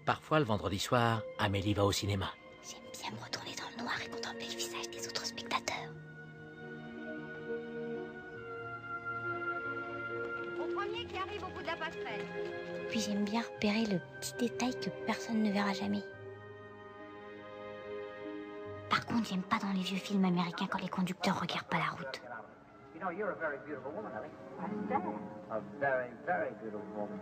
Parfois, le vendredi soir, Amélie va au cinéma. J'aime bien me retourner dans le noir et contempler le visage des autres spectateurs. Au premier qui arrive au bout de la passerelle. Puis j'aime bien repérer le petit détail que personne ne verra jamais. Par contre, j'aime pas dans les vieux films américains quand les conducteurs regardent pas la route. You know, you're a very beautiful woman, Ellie. A very, very beautiful woman.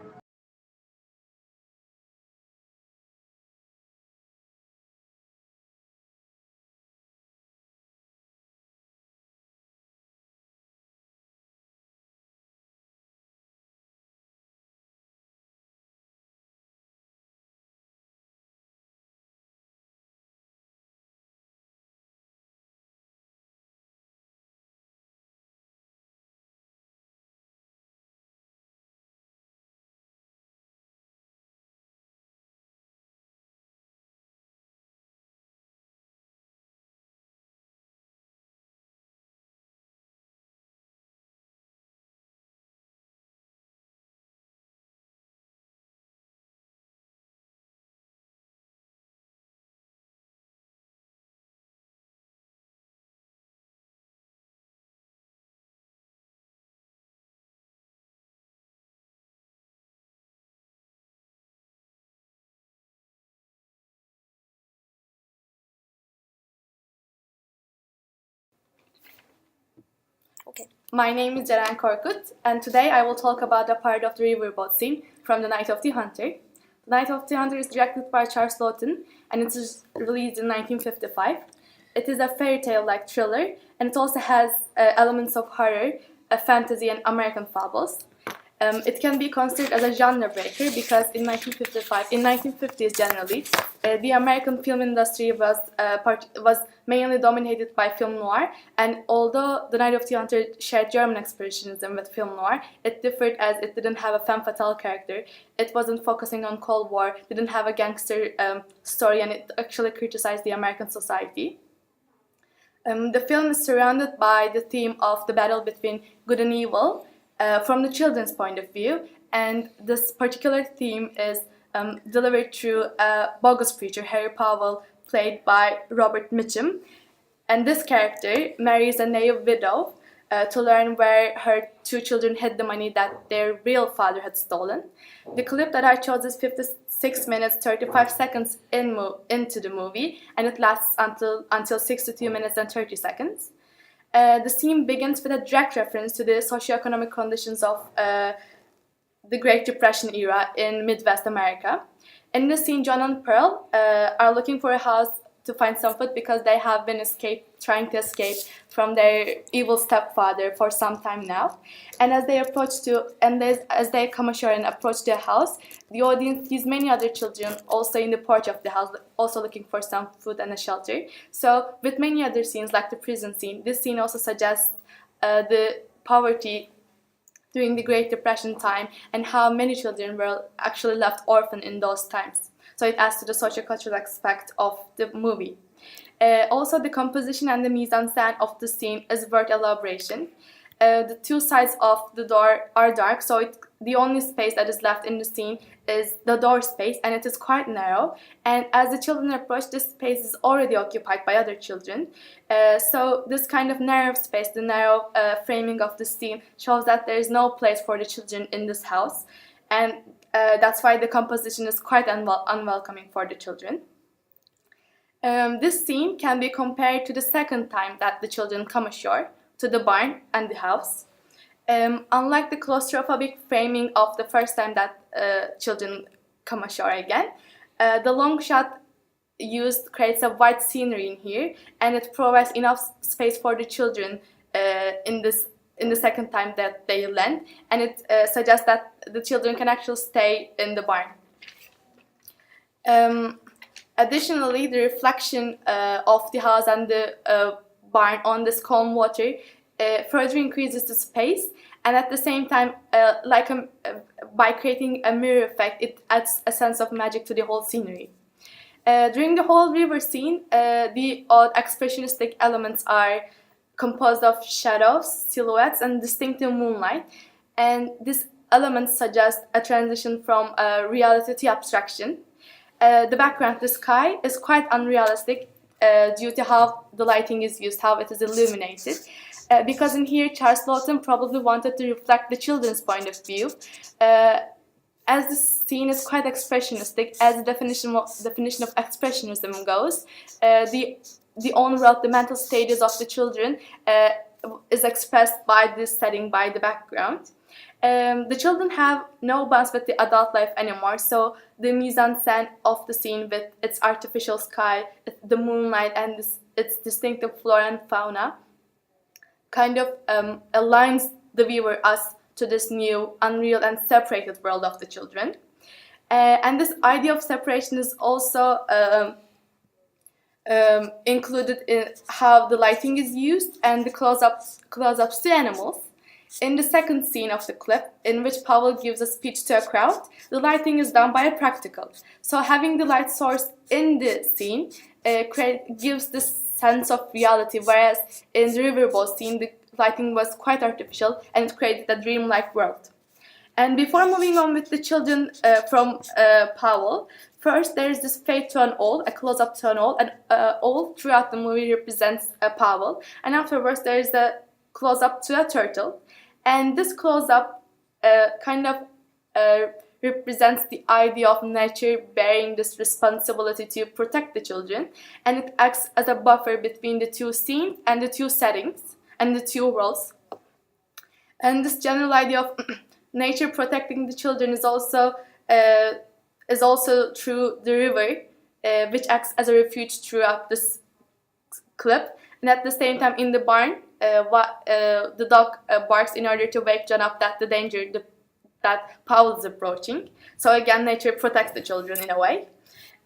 Okay. My name is Ceren Korkut, and today I will talk about a part of the riverboat scene from The Night of the Hunter. The Night of the Hunter is directed by Charles Laughton, and it was released in 1955. It is a fairy tale-like thriller, and it also has elements of horror, fantasy, and American fables. It can be considered as a genre breaker because in 1950s generally, the American film industry was mainly dominated by film noir, and although The Night of the Hunter shared German expressionism with film noir, it differed as it didn't have a femme fatale character, it wasn't focusing on Cold War, didn't have a gangster story, and it actually criticized the American society. The film is surrounded by the theme of the battle between good and evil, from the children's point of view, and this particular theme is delivered through a bogus preacher, Harry Powell, played by Robert Mitchum. And this character marries a naive widow to learn where her two children hid the money that their real father had stolen. The clip that I chose is 56 minutes 35 seconds into the movie, and it lasts until 62 minutes and 30 seconds. The scene begins with a direct reference to the socioeconomic conditions of the Great Depression era in Midwest America. In this scene, John and Pearl are looking for a house to find some food because they have been trying to escape from their evil stepfather for some time now. And as they come ashore and approach their house, the audience sees many other children also in the porch of the house, also looking for some food and a shelter. So with many other scenes like the prison scene, this scene also suggests the poverty during the Great Depression time and how many children were actually left orphan in those times. So it adds to the sociocultural aspect of the movie. Also, the composition and the mise-en-scène of the scene is worth elaboration. The two sides of the door are dark, so the only space that is left in the scene is the door space, and it is quite narrow. And as the children approach, this space is already occupied by other children. So this kind of narrow space, the narrow framing of the scene, shows that there is no place for the children in this house. And that's why the composition is quite unwelcoming for the children. This scene can be compared to the second time that the children come ashore, to the barn and the house. Unlike the claustrophobic framing of the first time that children come ashore again, the long shot used creates a wide scenery in here, and it provides enough space for the children in the second time that they land, and it suggests that the children can actually stay in the barn. Additionally, the reflection of the house and the barn on this calm water further increases the space, and at the same time, by creating a mirror effect, it adds a sense of magic to the whole scenery. During the whole river scene, the odd expressionistic elements are composed of shadows, silhouettes, and distinctive moonlight, and these elements suggest a transition from reality to abstraction. the background, the sky, is quite unrealistic due to how the lighting is used, how it is illuminated. Because in here, Charles Laughton probably wanted to reflect the children's point of view, as the scene is quite expressionistic, as the definition of expressionism goes. The own world, the mental stages of the children is expressed by this setting, by the background. The children have no bonds with the adult life anymore, so the mise-en-scène of the scene with its artificial sky, the moonlight, and its distinctive flora and fauna kind of aligns the viewer, us, to this new, unreal, and separated world of the children. And this idea of separation is also included in how the lighting is used and the close-ups to animals. In the second scene of the clip, in which Powell gives a speech to a crowd, the lighting is done by a practical. So having the light source in the scene gives this sense of reality, whereas in the riverboat scene, the lighting was quite artificial and it created a dreamlike world. And before moving on with the children from Powell, first there is this fade to an owl, a close-up to an owl, and owl throughout the movie represents a Powell, and afterwards there is a close-up to a turtle. And this close-up represents the idea of nature bearing this responsibility to protect the children, and it acts as a buffer between the two scenes and the two settings and the two worlds. And this general idea of nature protecting the children is also through the river, which acts as a refuge throughout this clip. And at the same time, in the barn, the dog barks in order to wake John up that the danger that Powell is approaching. So again, nature protects the children in a way.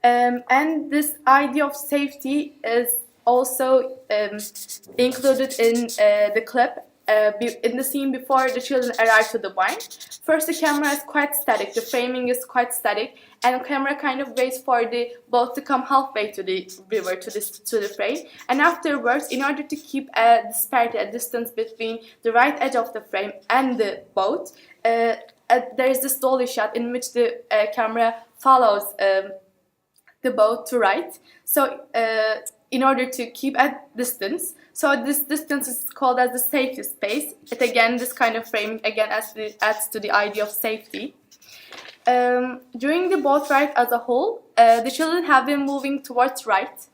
And this idea of safety is also included in the clip. In the scene before the children arrive to the barn, first the camera is quite static, the framing is quite static, and the camera kind of waits for the boat to come halfway to the river, to the frame, and afterwards, in order to keep a disparity, a distance between the right edge of the frame and the boat, there is this dolly shot in which the camera follows the boat to right. So in order to keep a distance, so this distance is called as the safety space. It again, this kind of framing again adds to the idea of safety. During the boat ride as a whole, the children have been moving towards right,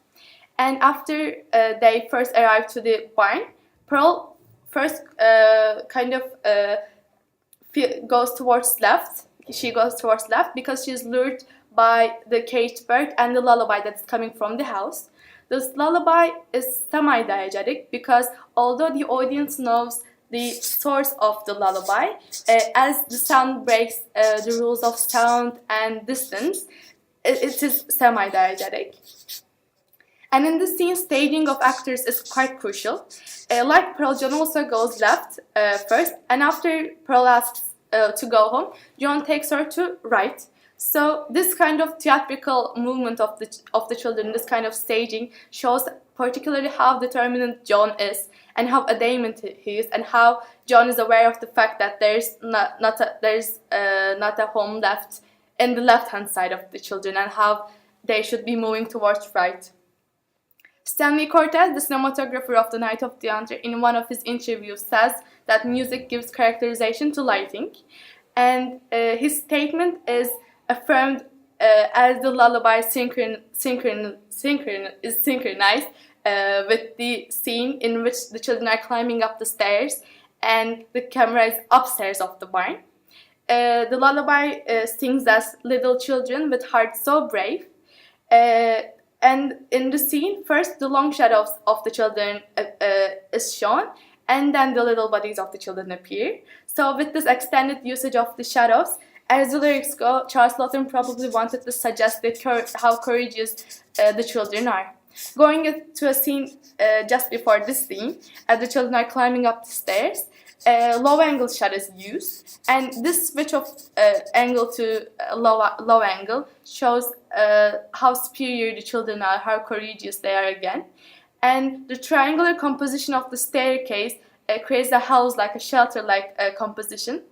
and after they first arrive to the barn, Pearl first goes towards left. She goes towards left because she's lured by the caged bird and the lullaby that's coming from the house. This lullaby is semi-diegetic because although the audience knows the source of the lullaby, as the sound breaks the rules of sound and distance, it is semi-diegetic. And in the scene, staging of actors is quite crucial. Like Pearl, John also goes left first, and after Pearl asks to go home, John takes her to right. So this kind of theatrical movement of the children, this kind of staging, shows particularly how determined John is and how adamant he is, and how John is aware of the fact that there's not a home left in the left-hand side of the children, and how they should be moving towards right. Stanley Cortez, the cinematographer of The Night of the Hunter, in one of his interviews says that music gives characterization to lighting, and his statement is affirmed as the lullaby is synchronized with the scene in which the children are climbing up the stairs and the camera is upstairs of the barn. The lullaby sings as little children with hearts so brave. And in the scene, first the long shadows of the children is shown, and then the little bodies of the children appear. So with this extended usage of the shadows, as the lyrics go, Charles Laughton probably wanted to suggest how courageous the children are. Going to a scene just before this scene, as the children are climbing up the stairs, low angle shot is used, and this switch of angle to low angle shows how superior the children are, how courageous they are again. And the triangular composition of the staircase creates a house-like, a shelter-like composition.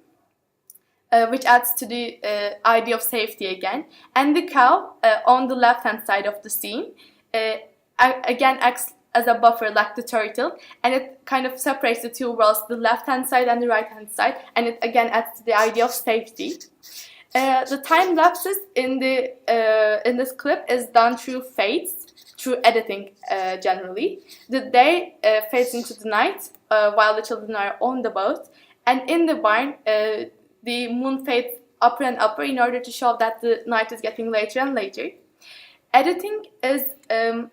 which adds to the idea of safety again. And the cow on the left-hand side of the scene again acts as a buffer like the turtle, and it kind of separates the two worlds, the left-hand side and the right-hand side, and it again adds to the idea of safety. The time lapses in this clip is done through fades, through editing generally. The day fades into the night while the children are on the boat, and in the barn the moon fades upper and upper in order to show that the night is getting later and later. Editing is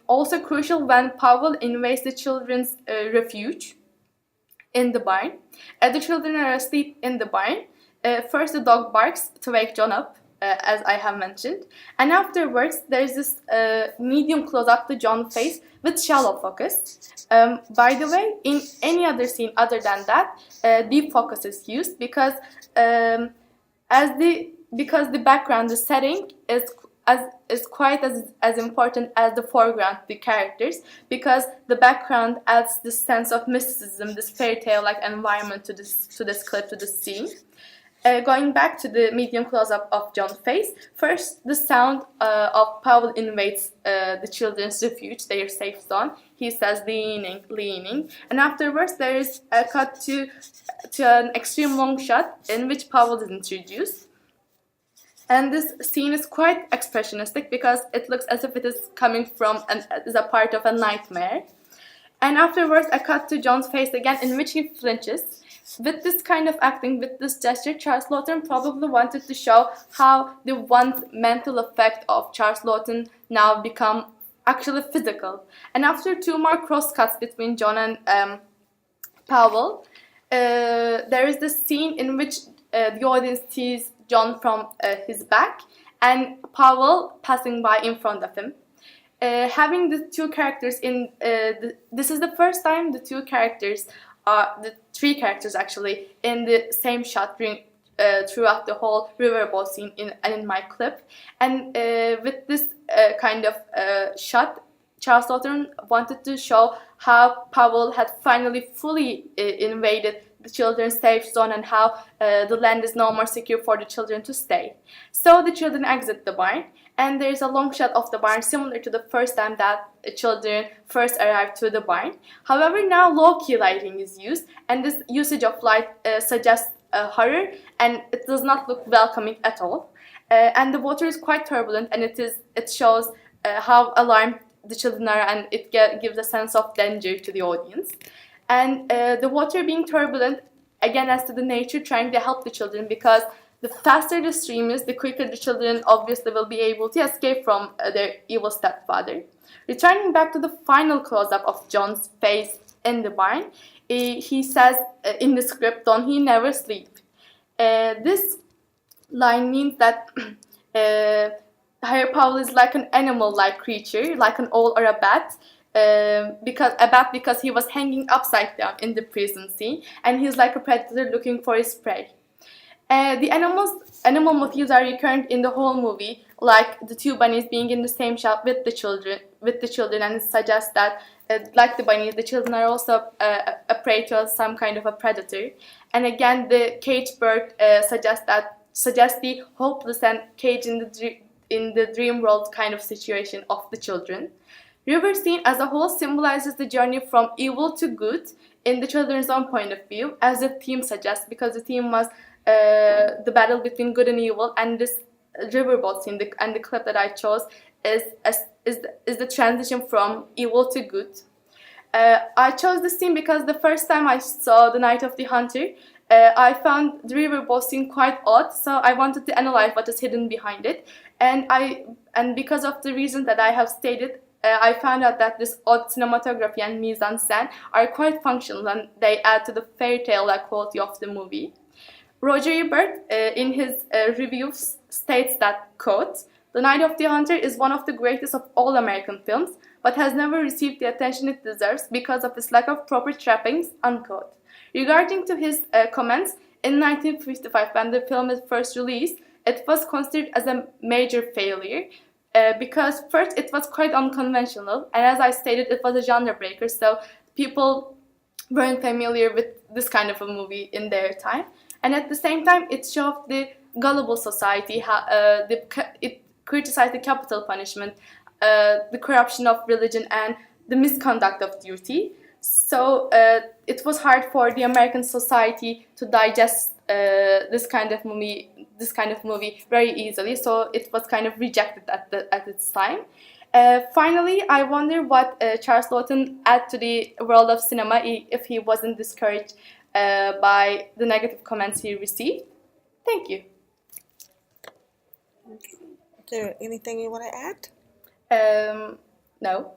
also crucial when Powell invades the children's refuge in the barn. The children are asleep in the barn. First the dog barks to wake John up, as I have mentioned, and afterwards there's this medium close-up to John's face with shallow focus. By the way, in any other scene other than that, deep focus is used because the background, the setting is quite as important as the foreground, the characters, because the background adds this sense of mysticism, this fairy tale-like environment to this clip, to this scene. Going back to the medium close-up of John's face, first the sound of Powell invades the children's refuge, their safe zone. He says leaning, leaning, and afterwards there is a cut to an extreme long shot in which Powell is introduced. And this scene is quite expressionistic because it looks as if it is coming from is a part of a nightmare. And afterwards, a cut to John's face again, in which he flinches. With this kind of acting, with this gesture, Charles Laughton probably wanted to show how the once mental effect of Charles Laughton now become actually physical. And after two more cross cuts between John and Powell, there is this scene in which the audience sees John from his back and Powell passing by in front of him. Having the two characters this is the first time the three characters actually in the same shot throughout the whole riverboat scene in my clip. And with this kind of shot, Charles Laughton wanted to show how Powell had finally fully invaded the children's safe zone and how the land is no more secure for the children to stay. So the children exit the barn, and there is a long shot of the barn similar to the first time that the children first arrived to the barn. However, now low-key lighting is used, and this usage of light suggests horror, and it does not look welcoming at all. And the water is quite turbulent, and it shows how alarmed the children are, and it gives a sense of danger to the audience. And the water being turbulent, again, as to the nature trying to help the children, because the faster the stream is, the quicker the children obviously will be able to escape from their evil stepfather. Returning back to the final close-up of John's face in the barn, he says in the script, "Don't he never sleep?" This line means that Harry Powell is like an animal-like creature, like an owl or a bat, because he was hanging upside down in the prison scene, and he's like a predator looking for his prey. The animal motifs are recurrent in the whole movie, like the two bunnies being in the same shop with the children, and it suggests that, like the bunnies, the children are also a prey to some kind of a predator. And again, the caged bird suggests the hopeless and caged in the dream world kind of situation of the children. River scene as a whole symbolizes the journey from evil to good in the children's own point of view, as the theme suggests, because the theme was the battle between good and evil, and this riverboat scene and the clip that I chose is the transition from evil to good. I chose this scene because the first time I saw The Night of the Hunter, I found the riverboat scene quite odd, so I wanted to analyze what is hidden behind it, and because of the reason that I have stated, I found out that this odd cinematography and mise-en-scène are quite functional, and they add to the fairy tale-like quality of the movie. Roger Ebert, in his reviews, states that, quote, "The Night of the Hunter is one of the greatest of all American films, but has never received the attention it deserves because of its lack of proper trappings," unquote. Regarding to his comments, in 1955, when the film was first released, it was considered as a major failure, because first it was quite unconventional, and as I stated, it was a genre breaker, so people weren't familiar with this kind of a movie in their time. and at the same time it showed the gullible society, it criticized the capital punishment, the corruption of religion, and the misconduct of duty. So it was hard for the American society to digest this kind of movie very easily. So it was kind of rejected at its time. Finally, I wonder what Charles Laughton add to the world of cinema if he wasn't discouraged by the negative comments he received. Thank you. Is there anything you want to add? No.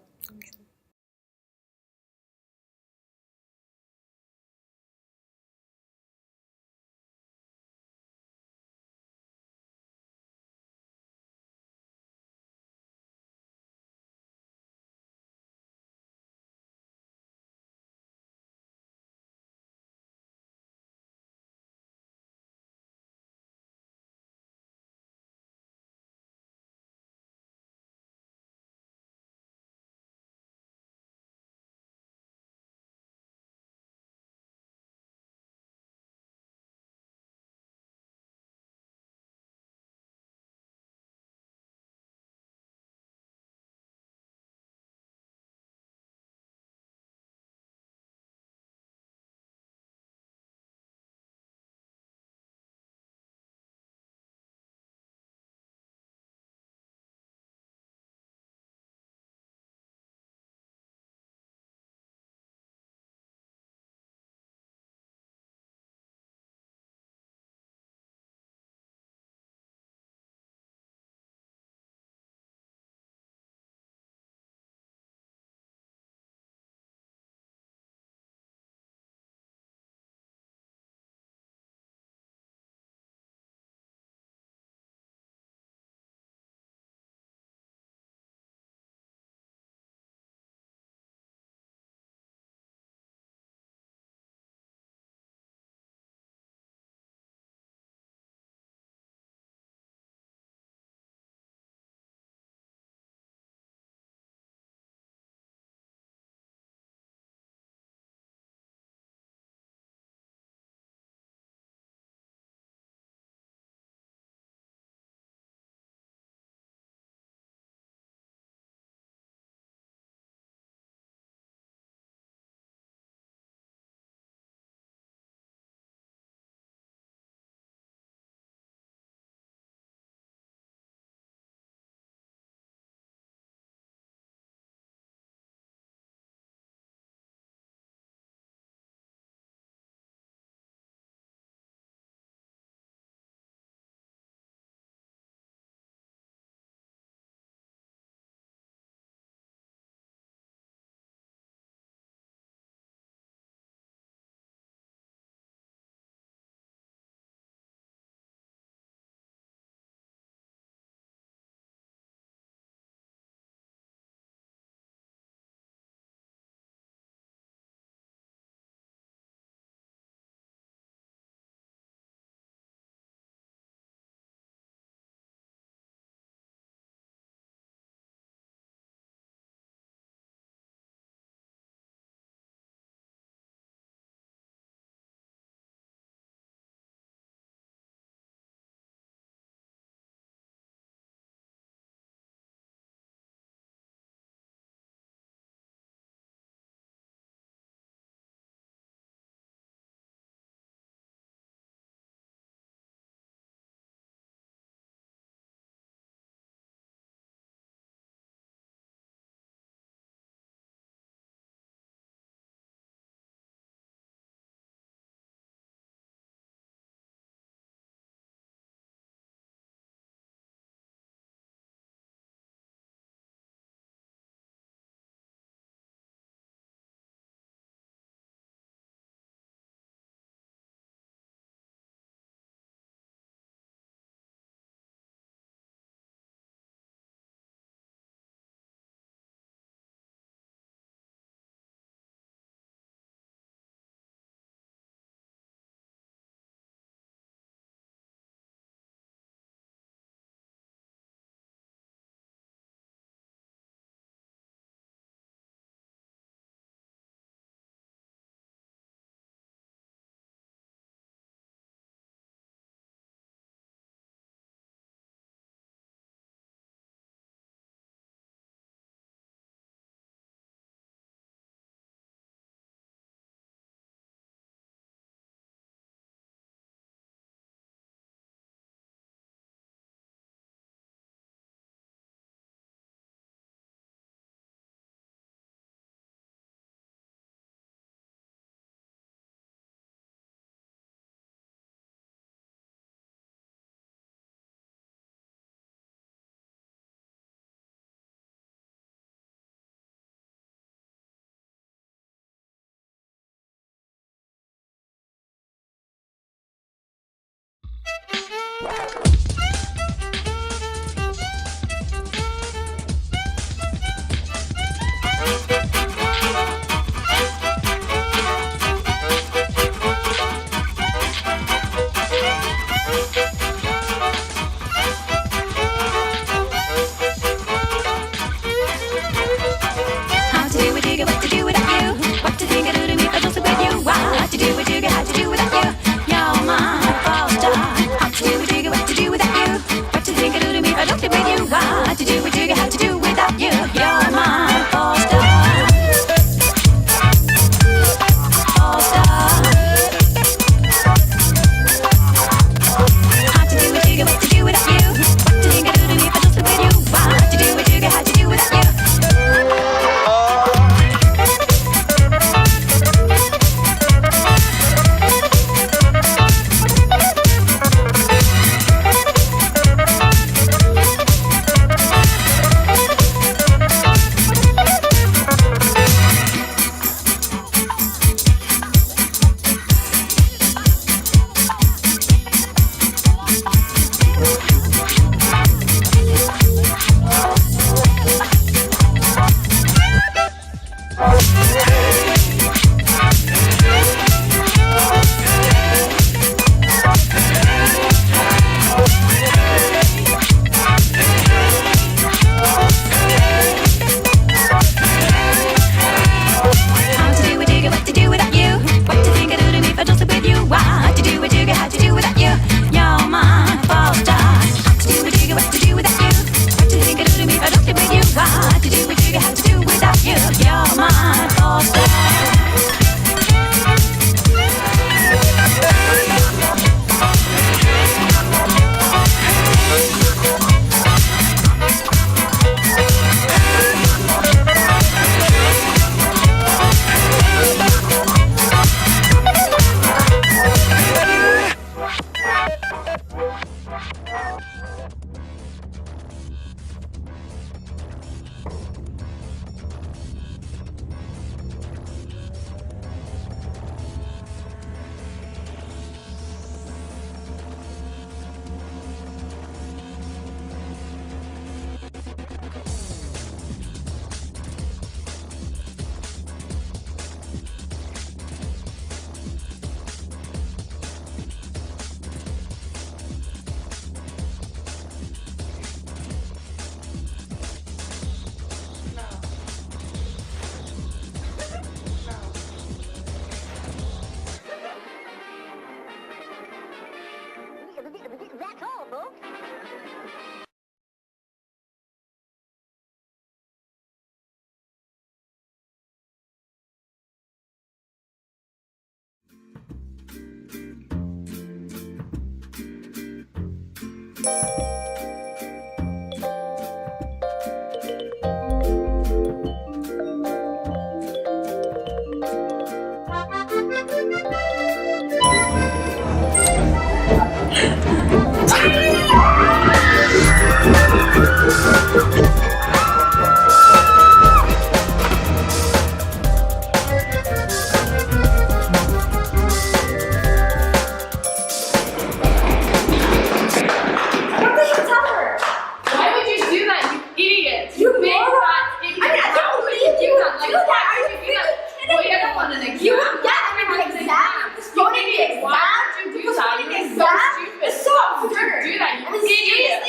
Why would you do that, you idiot? You big fat idiot. I can't believe you would do that. Are you freaking kidding me? You don't want an exam. You would get an exam. Postponing the exam. Why would you do that? You're so stupid. It's so absurd. Do that, you idiot.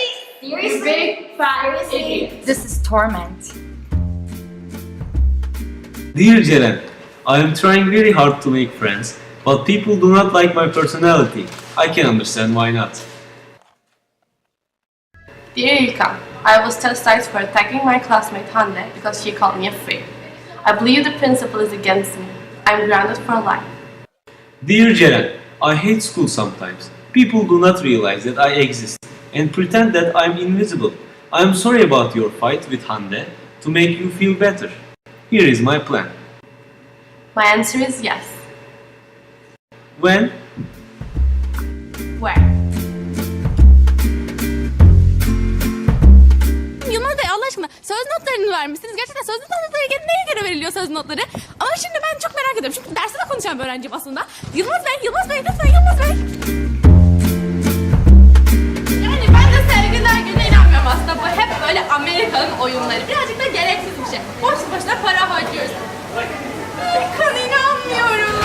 You Seriously? big fat idiot. This is torment. Dear Jelen, I am trying really hard to make friends, but people do not like my personality. I can understand why not. Dear Ilkan, I was chastised for attacking my classmate Hande because she called me a freak. I believe the principal is against me. I'm grounded for life. Dear Jelen, I hate school sometimes. People do not realize that I exist and pretend that I'm invisible. I am sorry about your fight with Hande to make you feel better. Here is my plan. My answer is yes. When? Where? Yılmaz Bey Allah aşkına söz notlarını vermişsiniz. Gerçekten söz notları neye göre veriliyor söz notları? Ama şimdi ben çok merak ediyorum. Çünkü derste de konuşan bir öğrenciyim aslında. Yılmaz Bey lütfen Yılmaz Bey. Yani ben de sevgililer gününe inanmıyorum aslında. Bu hep böyle Amerika'nın oyunları. Birazcık da gereksiz bir şey. Boşu boşuna para harcıyoruz. İlkan inanmıyorum.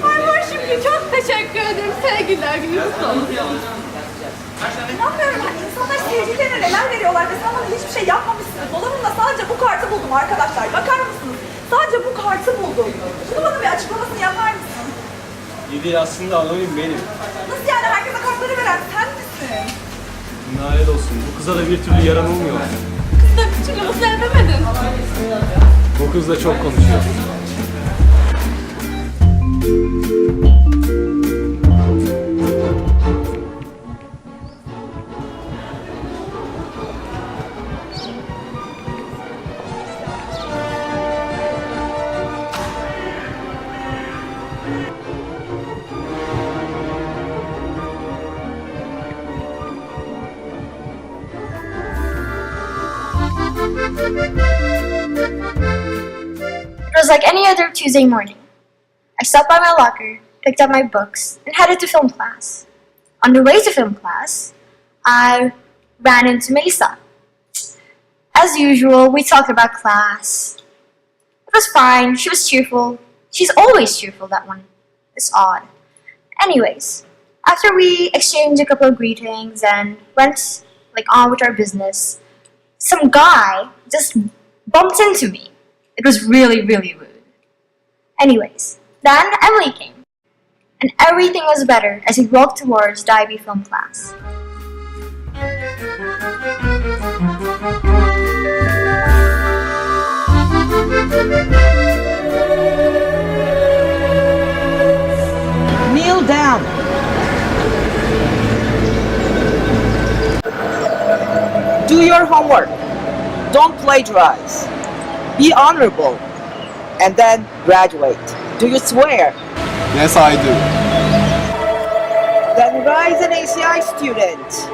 Ay şimdi çok teşekkür ederim. Sevgililer günü kutlu olsun. İnanmıyorum ben. İnsanlar sevgililerine neler veriyorlar ve sen bana hiçbir şey yapmamışsınız. Dolabımda sadece bu kartı buldum arkadaşlar. Bakar mısınız? Sadece bu kartı buldum. Şunu bana bir açıklamasını yapar mısın? Yedi aslında anonim benim. Nasıl yani herkese kartları veren sen misin? Nalet olsun. Bu kıza da bir türlü yaran olmuyor. Kız da bir türlü mutlu edemedin. Bu kız da çok konuşuyor. It was like any other Tuesday morning. I stopped by my locker, picked up my books, and headed to film class. On the way to film class, I ran into Mesa. As usual, we talked about class. It was fine, she was cheerful. She's always cheerful, that one. It's odd. Anyways, after we exchanged a couple of greetings and went on with our business, some guy just bumped into me. It was really rude. Anyways, then Emily came, and everything was better as we walked towards the IB film class. Kneel down. Do your homework. Don't plagiarize. Be honorable. And then graduate. Do you swear? Yes, I do. Then rise an ACI student.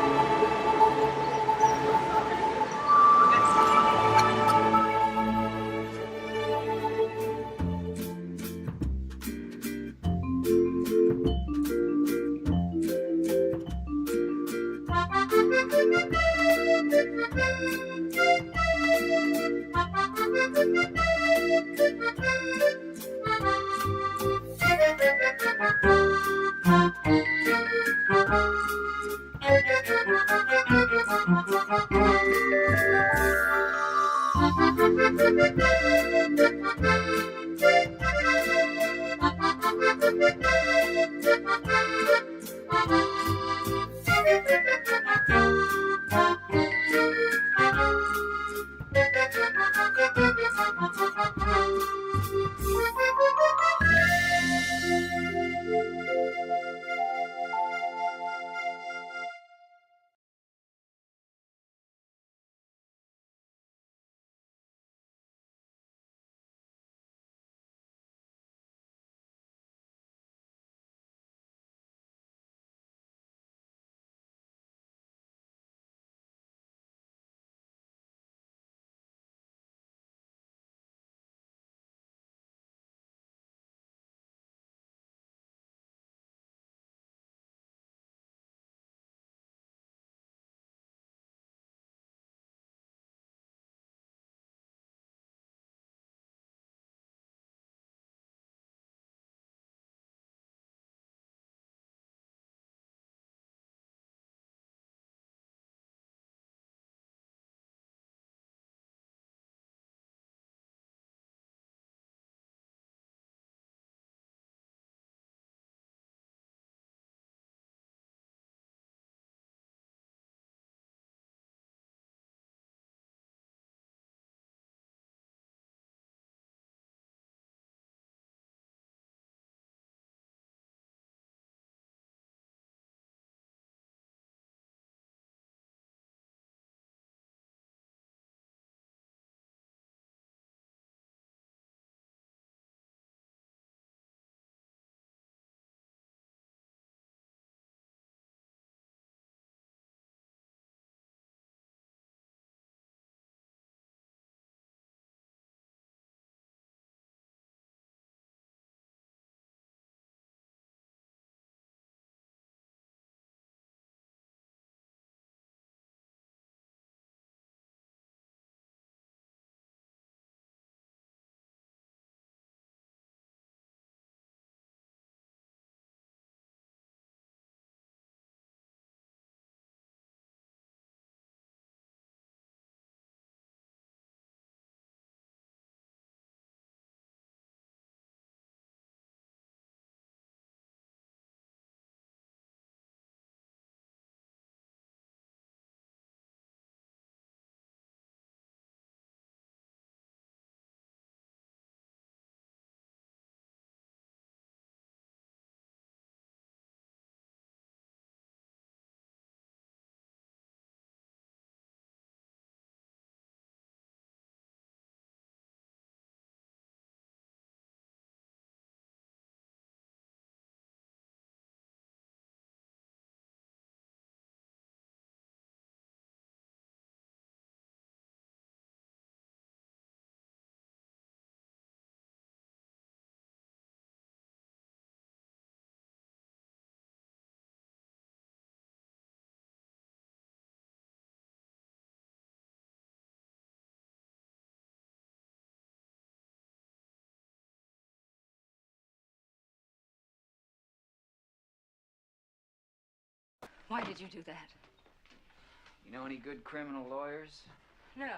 Why did you do that? You know any good criminal lawyers? No.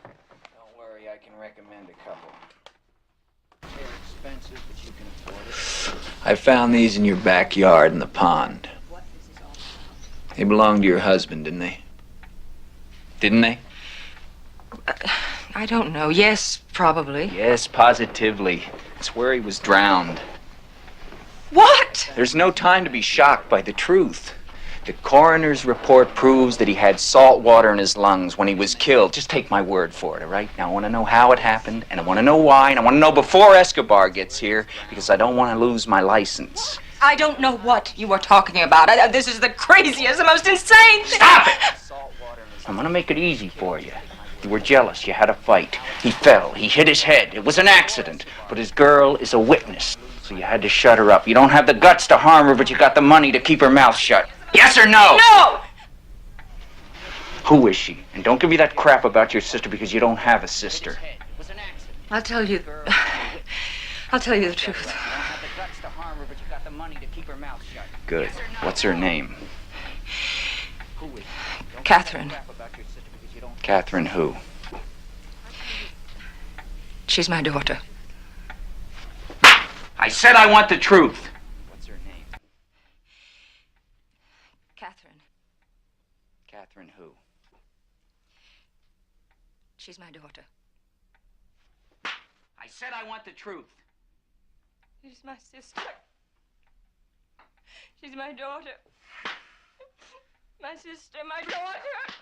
Don't worry, I can recommend a couple. They're expensive, but you can afford it. I found these in your backyard in the pond. They belonged to your husband, didn't they? Didn't they? I don't know. Yes, probably. Yes, positively. It's where he was drowned. What? There's no time to be shocked by the truth. The coroner's report proves that he had salt water in his lungs when he was killed. Just take my word for it, all right? Now, I want to know how it happened, and I want to know why, and I want to know before Escobar gets here, because I don't want to lose my license. I don't know what you are talking about. This is the craziest, the most insane thing. Stop it! I'm going to make it easy for you. You were jealous. You had a fight. He fell. He hit his head. It was an accident. But his girl is a witness, so you had to shut her up. You don't have the guts to harm her, but you got the money to keep her mouth shut. Yes or no? No! Who is she? And don't give me that crap about your sister because you don't have a sister. I'll tell you the truth. Good. What's her name? Catherine. Catherine who? She's my daughter. I said I want the truth. What's her name? Catherine. Catherine who? She's my daughter. I said I want the truth. She's my sister. She's my daughter. My sister, my daughter.